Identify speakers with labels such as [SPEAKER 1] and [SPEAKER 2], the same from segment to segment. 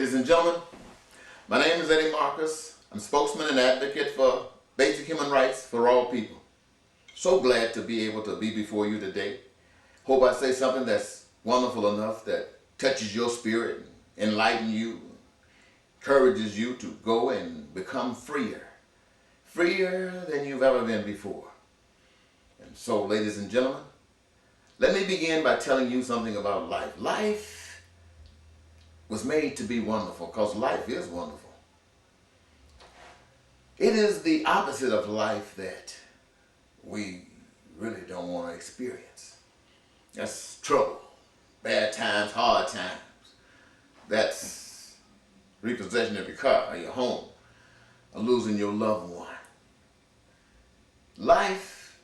[SPEAKER 1] ladies and gentlemen. My name is Eddie Marcus. I'm spokesman and advocate for basic human rights for all people. So glad to be able to be before you today. Hope I say something that's wonderful enough that touches your spirit, enlightens you, encourages you to go and become freer. Freer than you've ever been before. And so, ladies and gentlemen, let me begin by telling you something about life. Life was made to be wonderful because life is wonderful. It is the opposite of life that we really don't want to experience. That's trouble, bad times, hard times. That's repossession of your car or your home, or losing your loved one. Life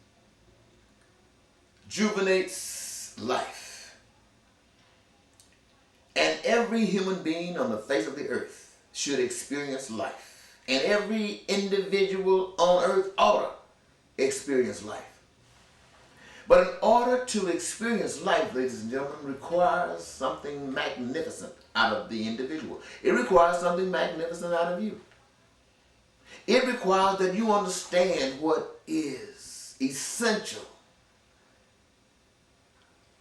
[SPEAKER 1] juvenates life. And every human being on the face of the earth should experience life. And every individual on earth ought to experience life. But in order to experience life, ladies and gentlemen, requires something magnificent out of the individual. It requires something magnificent out of you. It requires that you understand what is essential.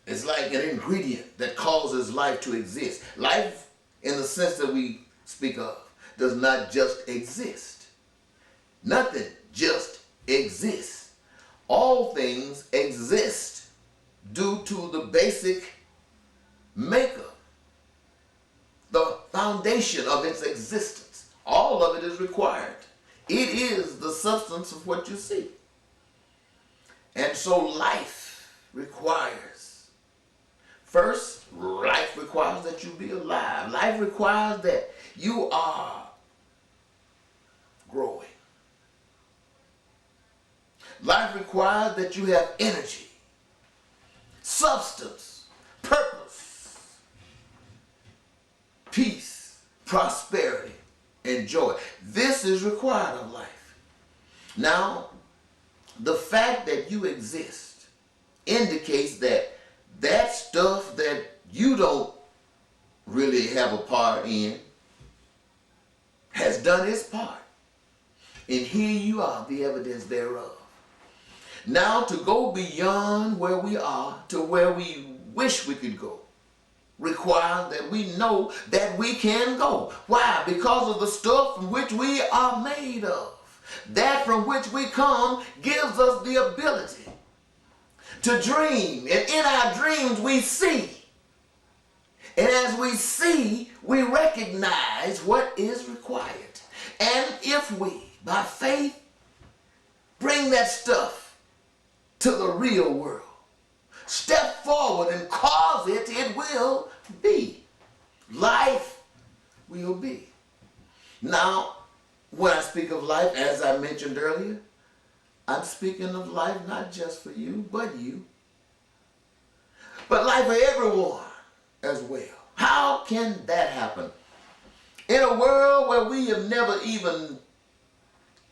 [SPEAKER 1] It's like an ingredient that causes life to exist. Life, in the sense that we speak of, does not just exist. Nothing just exists. All things exist due to the basic makeup, the foundation of its existence. All of it is required. It is the substance of what you see. And so life requires, first, life requires that you be alive. Life requires that you are growing. Life requires that you have energy, substance, purpose, peace, prosperity, and joy. This is required of life. Now, the fact that you exist indicates that that stuff that you don't really have a part in has done its part. And here you are, the evidence thereof. Now, to go beyond where we are to where we wish we could go requires that we know that we can go. Why? Because of the stuff from which we are made of. That from which we come gives us the ability to dream, and in our dreams we see. And as we see, we recognize what is required. And if we, by faith, bring that stuff to the real world, step forward and cause it, it will be. Life will be. Now, when I speak of life, as I mentioned earlier, I'm speaking of life not just for you, but you. But life for everyone as well. How can that happen? In a world where we have never even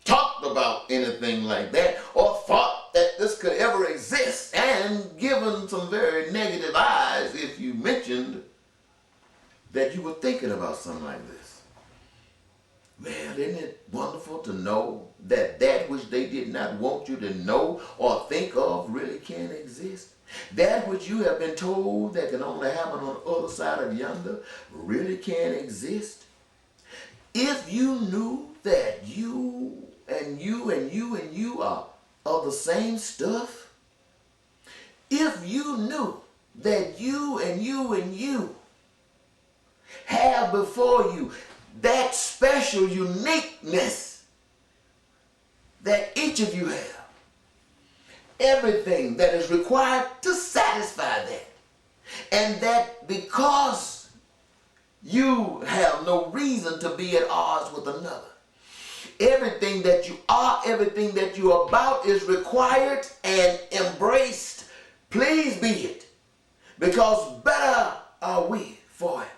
[SPEAKER 1] talked about anything like that or thought that this could ever exist, and given some very negative eyes if you mentioned that you were thinking about something like this. Man, isn't it wonderful to know that that which they did not want you to know or think of really can exist? That which you have been told that can only happen on the other side of yonder really can exist? If you knew that you and you and you and you are of the same stuff, if you knew that you and you and you have before you that special uniqueness that each of you have, everything that is required to satisfy that, and that because you have no reason to be at odds with another, everything that you are, everything that you are about is required and embraced. Please be it, because better are we for it.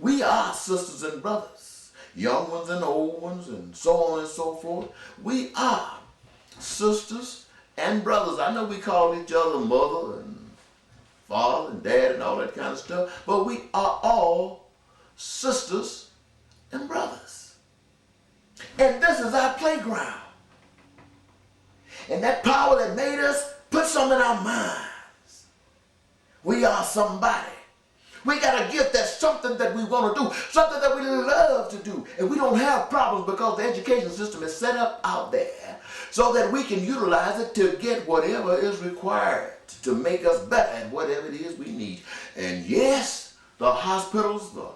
[SPEAKER 1] We are sisters and brothers, young ones and old ones, and so on and so forth. We are sisters and brothers. I know we call each other mother and father and dad and all that kind of stuff, but we are all sisters, and brothers. And this is our playground. And that power that made us put some in our minds. We are somebody. We got a gift that's something that we want to do, something that we love to do. And we don't have problems because the education system is set up out there so that we can utilize it to get whatever is required to make us better at whatever it is we need. And yes, the hospitals, the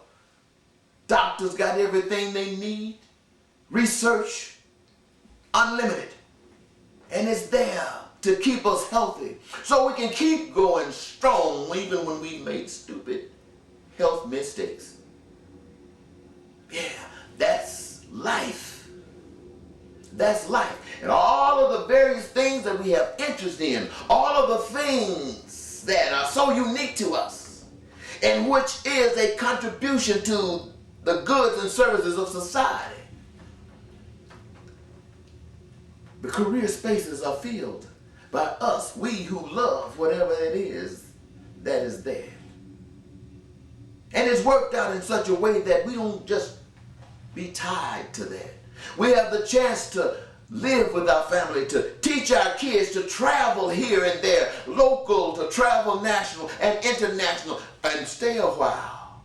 [SPEAKER 1] doctors got everything they need. Research, unlimited. And it's there to keep us healthy so we can keep going strong even when we made stupid health mistakes. Yeah, that's life. That's life. And all of the various things that we have interest in, all of the things that are so unique to us, and which is a contribution to the goods and services of society. The career spaces are filled by us, we who love whatever it is that is there. And it's worked out in such a way that we don't just be tied to that. We have the chance to live with our family, to teach our kids to travel here and there, local, to travel national and international, and stay a while.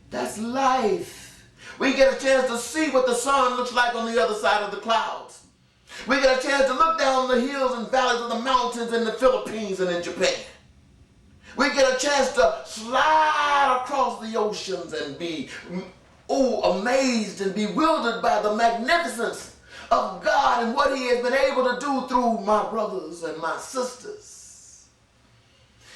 [SPEAKER 1] That's life. We get a chance to see what the sun looks like on the other side of the clouds. We get a chance to look down the hills and valleys of the mountains in the Philippines and in Japan. We get a chance to slide across the oceans and be amazed and bewildered by the magnificence of God and what He has been able to do through my brothers and my sisters.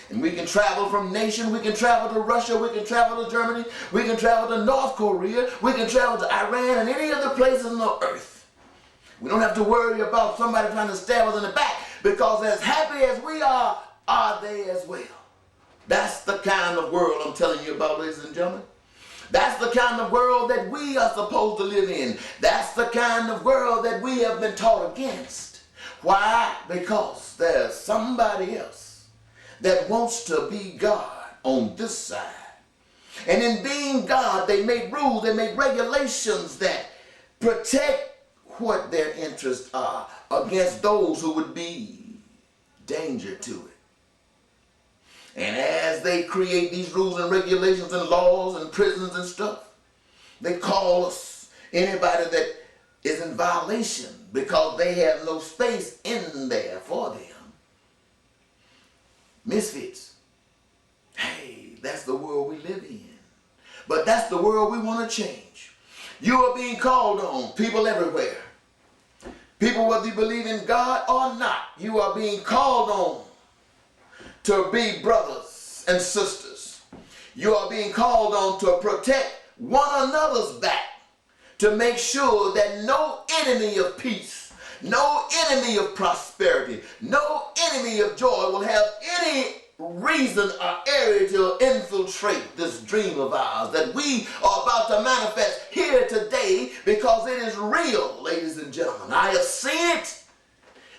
[SPEAKER 1] And we can travel from nation, we can travel to Russia, we can travel to Germany, we can travel to North Korea, we can travel to Iran and any other places on the earth. We don't have to worry about somebody trying to stab us in the back, because as happy as we are they as well. That's the kind of world I'm telling you about, ladies and gentlemen. That's the kind of world that we are supposed to live in. That's the kind of world that we have been taught against. Why? Because there's somebody else that wants to be God on this side. And in being God, they make rules, they make regulations that protect what their interests are against those who would be danger to it. And as they create these rules and regulations and laws and prisons and stuff, they call us anybody that is in violation because they have no space in there for them. Misfits. Hey, that's the world we live in. But that's the world we want to change. You are being called on, people everywhere. People, whether you believe in God or not, you are being called on to be brothers and sisters. You are being called on to protect one another's back, to make sure that no enemy of peace, no enemy of prosperity, no enemy of joy will have any reason or area to infiltrate this dream of ours that we are about to manifest here today, because it is real, ladies and gentlemen. I have seen it,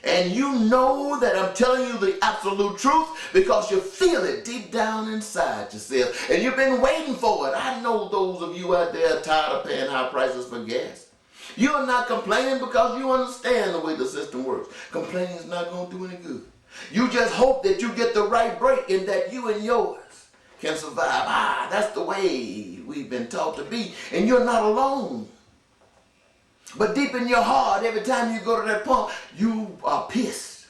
[SPEAKER 1] and you know that I'm telling you the absolute truth because you feel it deep down inside yourself, and you've been waiting for it. I know those of you out there are tired of paying high prices for gas. You're not complaining because you understand the way the system works. Complaining is not going to do any good. You just hope that you get the right break and that you and yours can survive. That's the way we've been taught to be, and you're not alone. But deep in your heart, every time you go to that pump, you are pissed.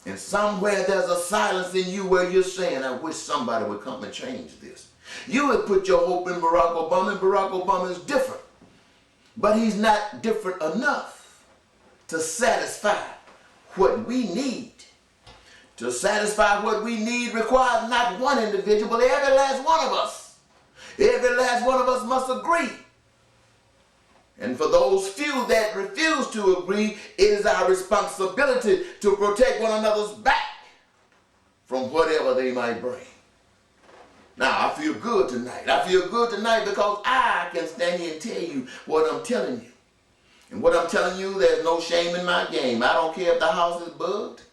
[SPEAKER 1] And somewhere there's a silence in you where you're saying, I wish somebody would come and change this. You would put your hope in Barack Obama, and Barack Obama is different. But he's not different enough to satisfy what we need. To satisfy what we need requires not one individual, but every last one of us. Every last one of us must agree. And for those few that refuse to agree, it is our responsibility to protect one another's back from whatever they might bring. Now, I feel good tonight. I feel good tonight because I can stand here and tell you what I'm telling you. And what I'm telling you, there's no shame in my game. I don't care if the house is bugged.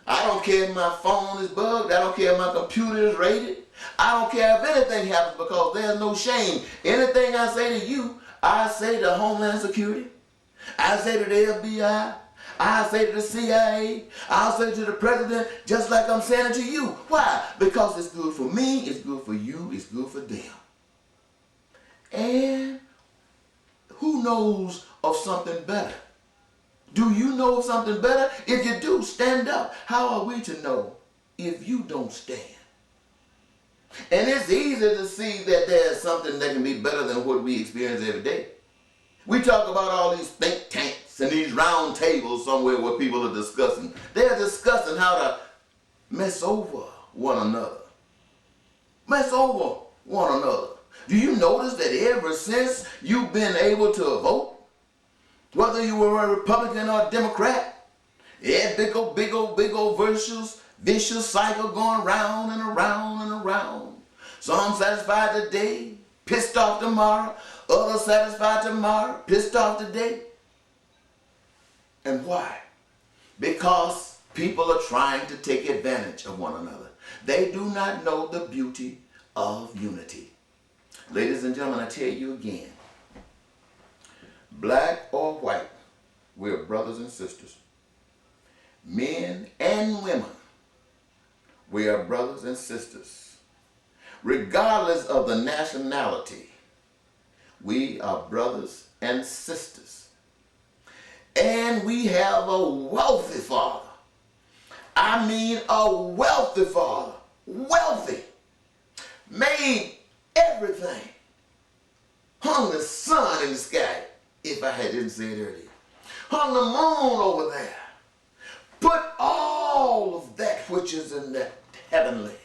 [SPEAKER 1] I don't care if my phone is bugged. I don't care if my computer is raided. I don't care if anything happens, because there's no shame. Anything I say to you, I say to Homeland Security. I say to the FBI. I say to the CIA. I'll say to the president, just like I'm saying it to you. Why? Because it's good for me, it's good for you, it's good for them. And who knows of something better? Do you know of something better? If you do, stand up. How are we to know if you don't stand? And it's easy to see that there's something that can be better than what we experience every day. We talk about all these think tanks and these round tables somewhere where people are discussing. They're discussing how to mess over one another. Mess over one another. Do you notice that ever since you've been able to vote, whether you were a Republican or a Democrat, yeah, big old vicious cycle going round and around and around. Some satisfied today, pissed off tomorrow. Others satisfied tomorrow, pissed off today. And why? Because people are trying to take advantage of one another. They do not know the beauty of unity. Ladies and gentlemen, I tell you again, black or white, we're brothers and sisters. Men and women, we are brothers and sisters. Regardless of the nationality, we are brothers and sisters. And we have a wealthy Father. I mean a wealthy Father. Wealthy. Made everything. Hung the sun in the sky, if I didn't say it earlier. Hung the moon over there. Put all of that which is in that heavenly.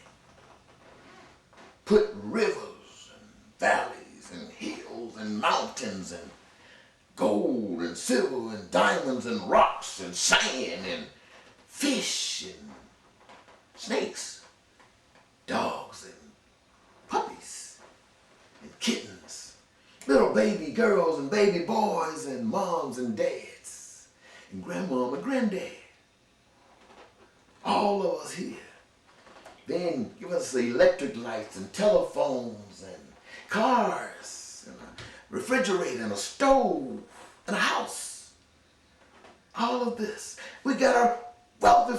[SPEAKER 1] Put rivers and valleys and hills and mountains and gold and silver and diamonds and rocks and sand and fish and snakes, dogs and puppies and kittens, little baby girls and baby boys and moms and dads and grandmom and granddad. All of us here. Then give us the electric lights and telephones and cars and a refrigerator and a stove and a house. All of this. We got our wealthy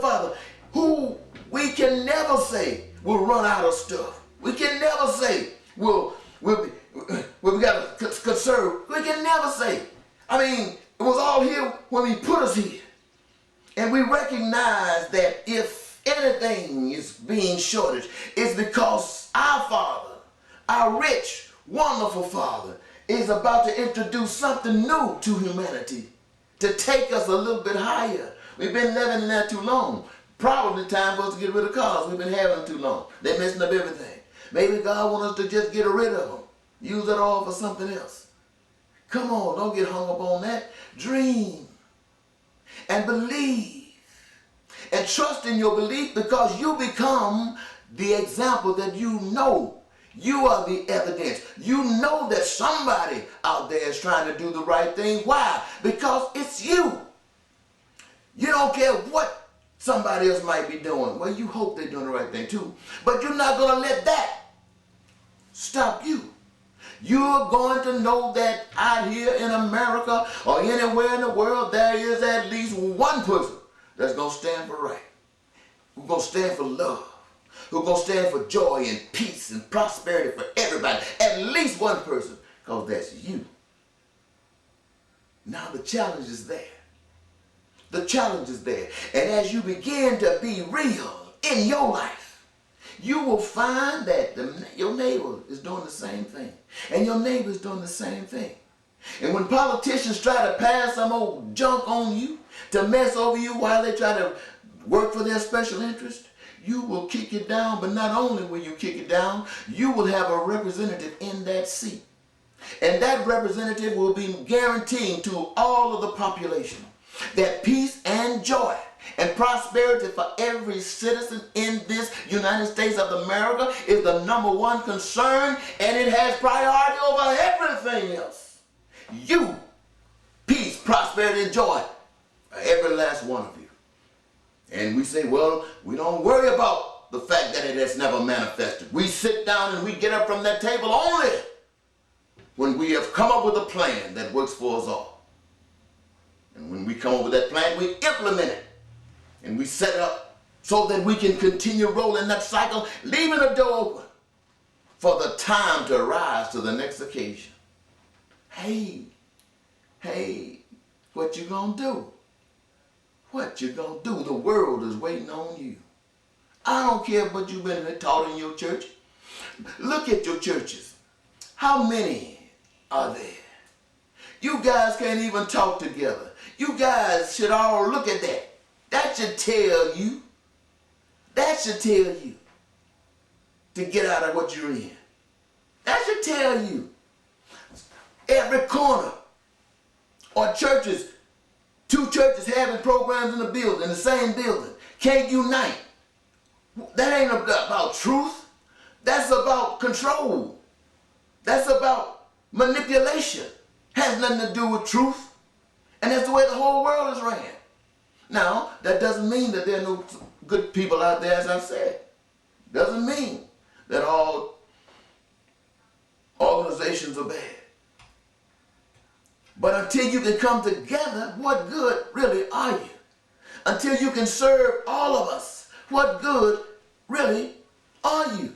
[SPEAKER 1] Father who we can never say will run out of stuff. We can never say we got to conserve. We can never say. I mean, it was all here when He put us here. And we recognize that if anything is being shortage, it's because our Father, our rich, wonderful Father, is about to introduce something new to humanity to take us a little bit higher. We've been living in that too long. Probably time for us to get rid of cars. We've been having them too long. They're messing up everything. Maybe God wants us to just get rid of them. Use it all for something else. Come on, don't get hung up on that. Dream and believe. And trust in your belief, because you become the example that you know. You are the evidence. You know that somebody out there is trying to do the right thing. Why? Because it's you. You don't care what somebody else might be doing. Well, you hope they're doing the right thing too. But you're not going to let that stop you. You're going to know that out here in America or anywhere in the world, there is at least one person that's going to stand for right, who's going to stand for love, who's going to stand for joy and peace and prosperity for everybody. At least one person, because that's you. Now the challenge is there. The challenge is there. And as you begin to be real in your life, you will find that your neighbor is doing the same thing. And your neighbor is doing the same thing. And when politicians try to pass some old junk on you to mess over you while they try to work for their special interest, you will kick it down. But not only will you kick it down, you will have a representative in that seat. And that representative will be guaranteeing to all of the population that peace and joy and prosperity for every citizen in this United States of America is the number one concern, and it has priority over everything else. You, peace, prosperity, and joy for every last one of you. And we say, well, we don't worry about the fact that it has never manifested. We sit down and we get up from that table only when we have come up with a plan that works for us all. And when we come up with that plan, we implement it. And we set it up so that we can continue rolling that cycle, leaving the door open for the time to rise to the next occasion. Hey, what you gonna do? What you gonna do? The world is waiting on you. I don't care what you've been taught in your church. Look at your churches. How many are there? You guys can't even talk together. You guys should all look at that. That should tell you. That should tell you to get out of what you're in. That should tell you. Every corner or churches, two churches having programs in the building, in the same building, can't unite. That ain't about truth. That's about control. That's about manipulation. Has nothing to do with truth. And that's the way the whole world is ran. Now, that doesn't mean that there are no good people out there, as I said. Doesn't mean that all organizations are bad. But until you can come together, what good really are you? Until you can serve all of us, what good really are you?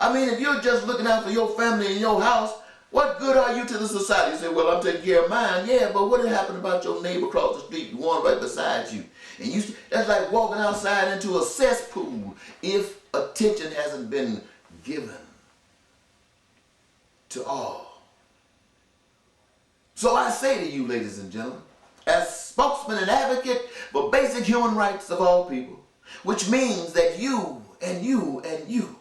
[SPEAKER 1] I mean, if you're just looking out for your family in your house, what good are you to the society? You say, well, I'm taking care of mine. Yeah, but what happened about your neighbor across the street, the one right beside you? And that's like walking outside into a cesspool if attention hasn't been given to all. So I say to you, ladies and gentlemen, as spokesman and advocate for basic human rights of all people, which means that you and you and you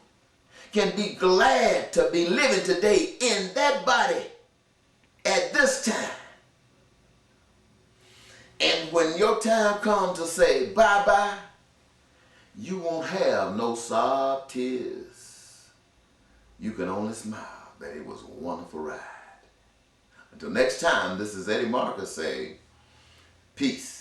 [SPEAKER 1] can be glad to be living today in that body at this time. And when your time comes to say bye-bye, you won't have no sob tears. You can only smile that it was a wonderful ride. Until next time, this is Eddie Marcus saying, peace.